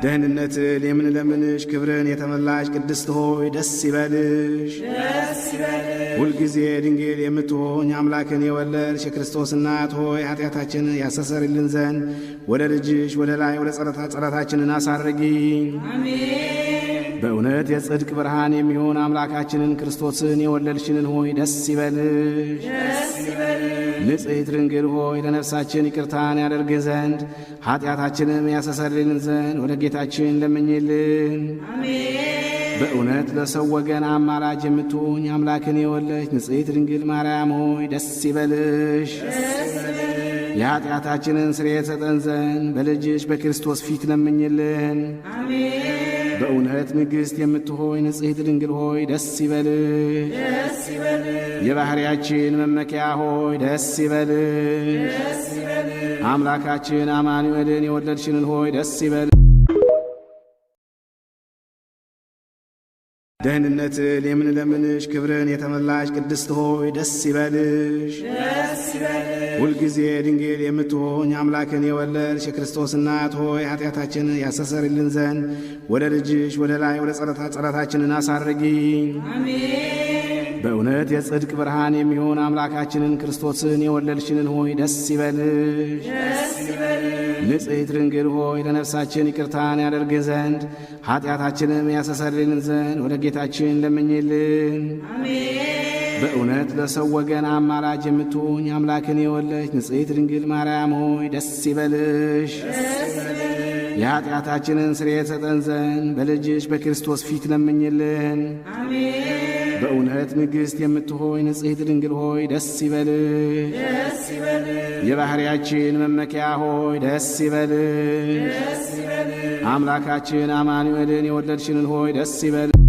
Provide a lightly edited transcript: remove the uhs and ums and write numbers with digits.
ደህንነትን የምንለምንሽ ክብርን የተመላሽ ቅድስት ሆይ ደስ ይበልሽ። ሁልጊዜ ድንግል የምትሆኝ አምላክን የወለድሽ የክርስቶስ እናት ሆይ ኃጢአታችንን ያስተሰርይልን ዘንድ ወደ ልጅሽ ወደ ላይ ወደ ጸረታችንን አሳርጊ። በእውነት የጽድቅ ብርሃን የሚሆን አምላካችንን ክርስቶስን የወለድሽንን ሆይ ደስ ይበልሽ። ንጽሕት ድንግል ሆይ ለነፍሳችን ይቅርታን ያደርግ ዘንድ ኃጢአታችንም ያስተሰርይልን ዘንድ ወደ ጌታችን ለምኝልን። በእውነት ለሰው ወገን አማላጅ የምትሆኝ አምላክን የወለድሽ ንጽሕት ድንግል ማርያም ሆይ ደስ ይበልሽ። የኃጢአታችንን ስርየት ሰጠን ዘንድ በልጅሽ በክርስቶስ ፊት ለምኝልን። በእውነት ንግሥት የምትሆይ ንጽሕት ድንግል ሆይ ደስ ይበልሽ። የባሕርያችን መመኪያ ሆይ ደስ ይበልሽ። አምላካችን አማኑኤልን የወለድሽንን ሆይ ደስ ይበልሽ። ደህንነትን የምንለምንሽ ክብርን የተመላሽ ቅድስት ሆይ ደስ ይበልሽ። ሁልጊዜ ድንግል የምትሆኝ አምላክን የወለድሽ የክርስቶስ እናት ሆይ ኃጢአታችንን ያስተሰርይልን ዘንድ ወደ ልጅሽ ወደ ላይ ወደ ጸረታችንን አሳርጊ። በእውነት የጽድቅ ብርሃን የሚሆን አምላካችንን ክርስቶስን የወለድሽንን ሆይ ደስ ይበልሽ። ንጽሕት ድንግል ሆይ ለነፍሳችን ይቅርታን ያደርግ ዘንድ ኃጢአታችንም ያስተሰርይልን ዘንድ ወደ ጌታችን ለምኝልን። በእውነት ለሰው ወገን አማላጅ የምትሆኝ አምላክን የወለድሽ ንጽሕት ድንግል ማርያም ሆይ ደስ ይበልሽ። የኃጢአታችንን ስርየት ሰጠን ዘንድ በልጅሽ በክርስቶስ ፊት ለምኝልን። በእውነት ንግሥት የምትሆይ ንጽሕት ድንግል ሆይ ደስ ይበልሽ። የባሕርያችን መመኪያ ሆይ ደስ ይበልሽ። አምላካችን አማኑኤልን የወለድሽንን ሆይ ደስ ይበልሽ።